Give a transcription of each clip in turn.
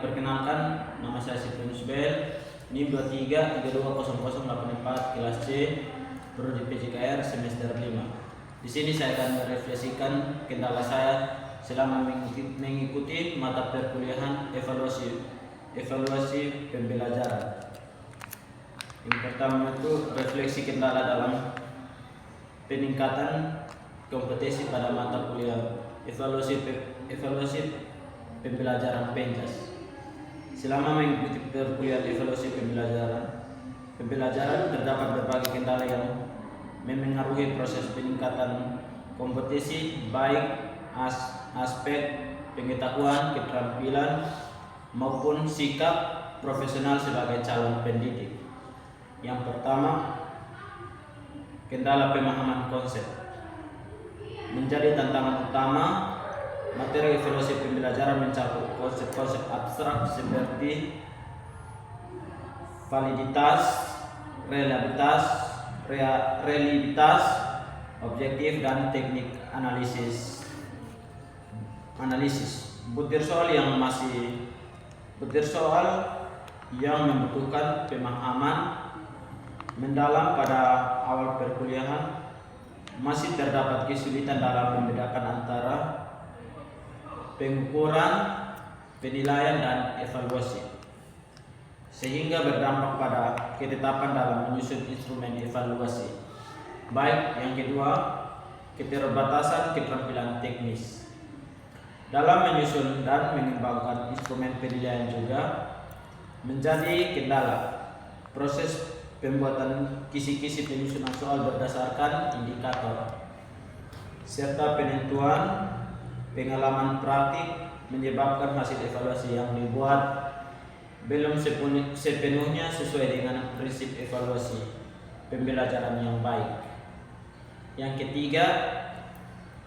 perkenalkan, nama saya Sifrinus Bel, NIM 23320084 kelas C, Prodi PJKR semester 5. Di sini saya akan merefleksikan kendala saya selama mengikuti mata perkuliahan evaluasi pembelajaran. Yang pertama itu refleksi kendala dalam peningkatan kompetensi pada mata kuliah evaluasi pembelajaran PENJAS. Selama mengikuti perkuliahan evaluasi pembelajaran terdapat berbagai kendala yang memengaruhi proses peningkatan kompetensi baik aspek pengetahuan, keterampilan maupun sikap profesional sebagai calon pendidik. Yang pertama, kendala pemahaman konsep. Menjadi tantangan utama materi evaluasi pembelajaran mencakup konsep-konsep abstrak seperti validitas, reliabilitas, objektif dan teknik analisis. Butir soal yang membutuhkan pemahaman mendalam pada awal perkuliahan. Masih terdapat kesulitan dalam membedakan antara pengukuran, penilaian dan evaluasi, sehingga berdampak pada ketetapan dalam menyusun instrumen evaluasi. Baik, yang kedua, keterbatasan keterampilan teknis dalam menyusun dan mengembangkan instrumen penilaian juga menjadi kendala. Proses pembuatan kisi-kisi penyusunan soal berdasarkan indikator serta penentuan pengalaman praktik menyebabkan hasil evaluasi yang dibuat belum sepenuhnya sesuai dengan prinsip evaluasi pembelajaran yang baik. Yang ketiga,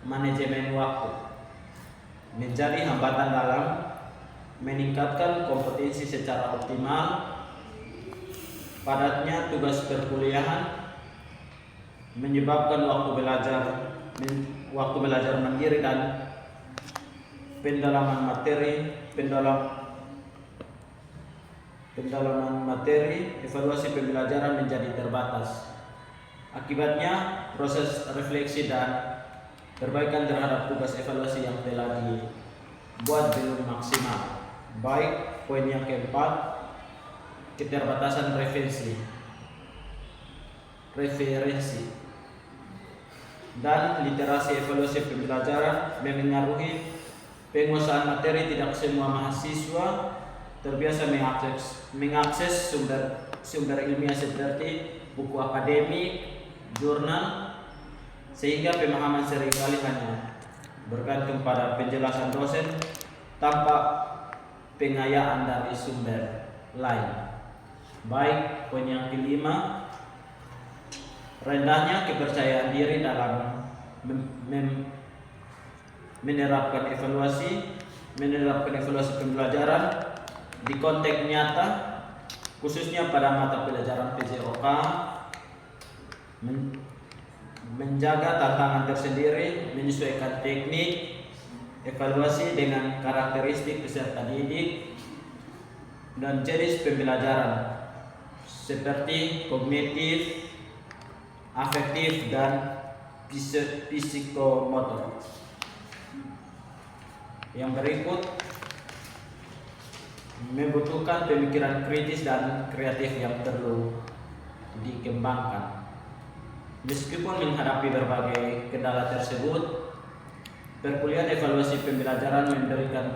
manajemen waktu menjadi hambatan dalam meningkatkan kompetensi secara optimal. Padatnya tugas perkuliahan menyebabkan waktu belajar mandiri dan pendalaman materi evaluasi pembelajaran menjadi terbatas. Akibatnya proses refleksi dan perbaikan terhadap tugas evaluasi yang telah dibuat belum maksimal. Baik, poin yang keempat, keterbatasan referensi dan literasi evaluasi pembelajaran memengaruhi penguasaan materi. Tidak semua mahasiswa terbiasa mengakses sumber ilmiah seperti buku akademik, jurnal, sehingga pemahaman seringkali hanya bergantung pada penjelasan dosen tanpa pengayaan dari sumber lain. Baik, poin yang kelima, rendahnya kepercayaan diri dalam menerapkan evaluasi pembelajaran di konteks nyata, khususnya pada mata pelajaran PJOK. Menjaga tantangan tersendiri, menyesuaikan teknik evaluasi dengan karakteristik peserta didik dan jenis pembelajaran seperti kognitif, afektif, dan psikomotor. Yang berikut membutuhkan pemikiran kritis dan kreatif yang perlu dikembangkan. Meskipun menghadapi berbagai kendala tersebut, perkuliahan evaluasi pembelajaran memberikan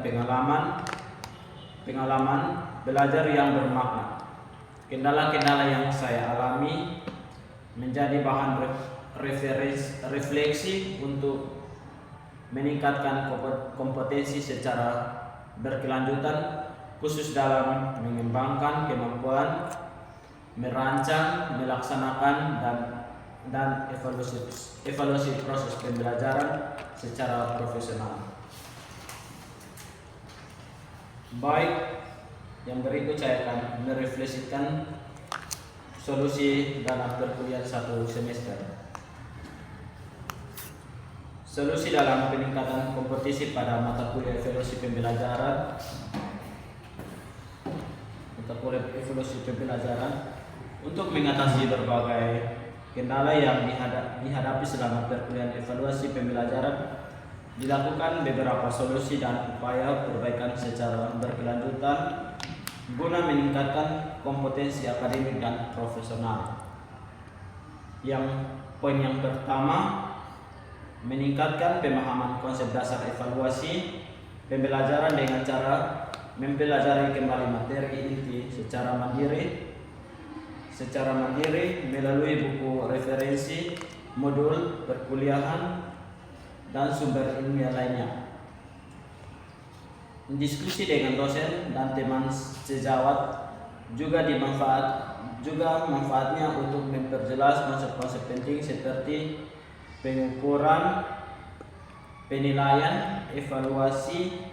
pengalaman belajar yang bermakna. Kendala-kendala yang saya alami menjadi bahan refleksi untuk meningkatkan kompetensi secara berkelanjutan, khusus dalam mengembangkan kemampuan merancang, melaksanakan dan evaluasi proses pembelajaran secara profesional. Baik, yang berikut saya akan merefleksikan solusi dalam perkuliahan satu semester. Solusi dalam peningkatan kompetisi pada mata kuliah evaluasi pembelajaran evaluasi pembelajaran untuk mengatasi berbagai kendala yang dihadapi selama perkuliahan. Evaluasi pembelajaran dilakukan beberapa solusi dan upaya perbaikan secara berkelanjutan guna meningkatkan kompetensi akademik dan profesional. Poin yang pertama, meningkatkan pemahaman konsep dasar evaluasi pembelajaran dengan cara mempelajari kembali materi inti secara mandiri melalui buku referensi, modul perkuliahan, dan sumber ilmiah lainnya. Diskusi dengan dosen dan teman sejawat juga manfaatnya untuk memperjelas konsep-konsep penting seperti pengukuran, penilaian, evaluasi,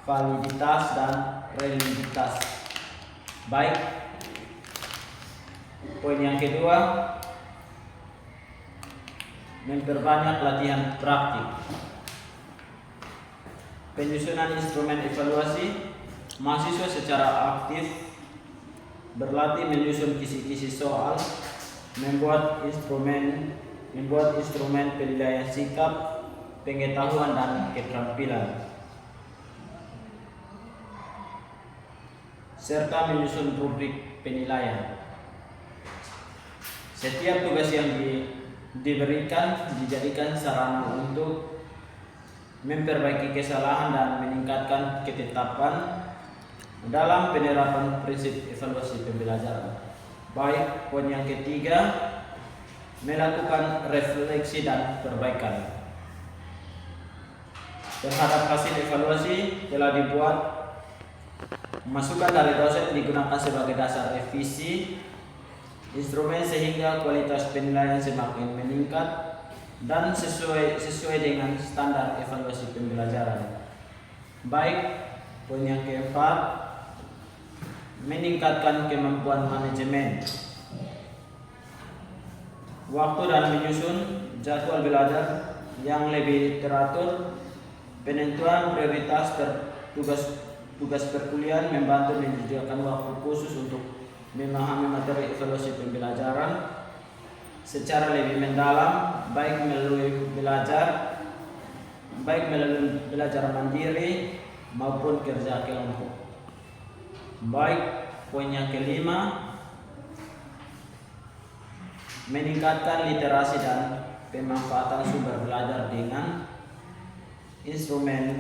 validitas, dan reliabilitas. Baik, poin yang kedua, memperbanyak latihan praktik. Penyusunan instrumen evaluasi, mahasiswa secara aktif berlatih menyusun kisi-kisi soal, membuat instrumen penilaian sikap, pengetahuan, dan keterampilan, serta menyusun rubrik penilaian. Setiap tugas yang diberikan dijadikan sarana untuk memperbaiki kesalahan dan meningkatkan ketetapan dalam penerapan prinsip evaluasi pembelajaran. Baik, poin yang ketiga, melakukan refleksi dan perbaikan terhadap hasil evaluasi telah dibuat. Masukan dari dosen digunakan sebagai dasar revisi instrumen sehingga kualitas penilaian semakin meningkat dan sesuai dengan standar evaluasi pembelajaran. Baik, poin yang keempat, meningkatkan kemampuan manajemen waktu dan menyusun jadwal belajar yang lebih teratur. Penentuan prioritas tugas perkuliahan membantu menyediakan waktu khusus untuk memahami materi evaluasi pembelajaran secara lebih mendalam, baik melalui belajar mandiri maupun kerja kelompok. Baik, poin yang kelima, meningkatkan literasi dan pemanfaatan sumber belajar dengan instrumen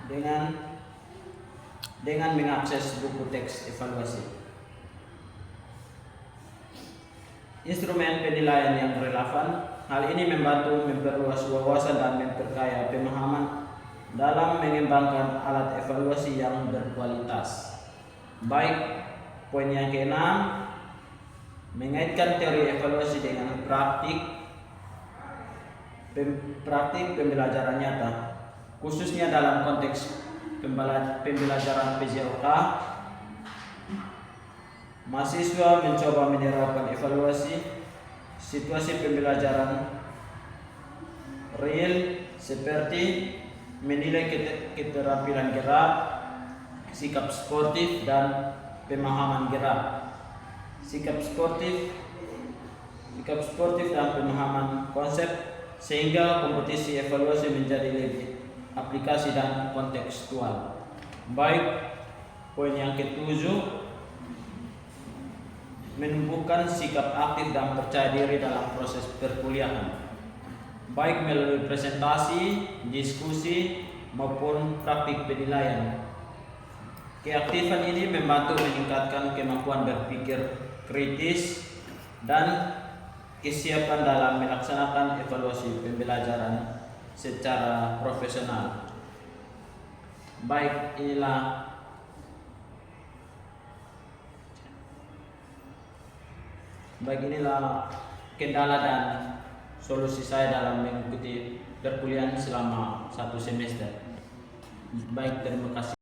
dengan mengakses buku teks evaluasi. Instrumen penilaian yang relevan, hal ini membantu memperluas wawasan dan memperkaya pemahaman dalam mengembangkan alat evaluasi yang berkualitas. Baik, poin yang keenam, mengaitkan teori evaluasi dengan praktik pembelajaran nyata, khususnya dalam konteks pembelajaran PJOK. Mahasiswa mencoba menerapkan evaluasi situasi pembelajaran real seperti menilai keterampilan gerak, sikap sportif, dan pemahaman gerak. Sikap sportif dan pemahaman konsep sehingga kompetisi evaluasi menjadi lebih aplikasi dan kontekstual. Baik, poin yang ketujuh, menumbuhkan sikap aktif dan percaya diri dalam proses perkuliahan, baik melalui presentasi, diskusi, maupun praktik penilaian. Keaktifan ini membantu meningkatkan kemampuan berpikir kritis dan kesiapan dalam melaksanakan evaluasi pembelajaran secara profesional. Baik, inilah kendala dan solusi saya dalam mengikuti perkuliahan selama 1 semester. Baik, terima kasih.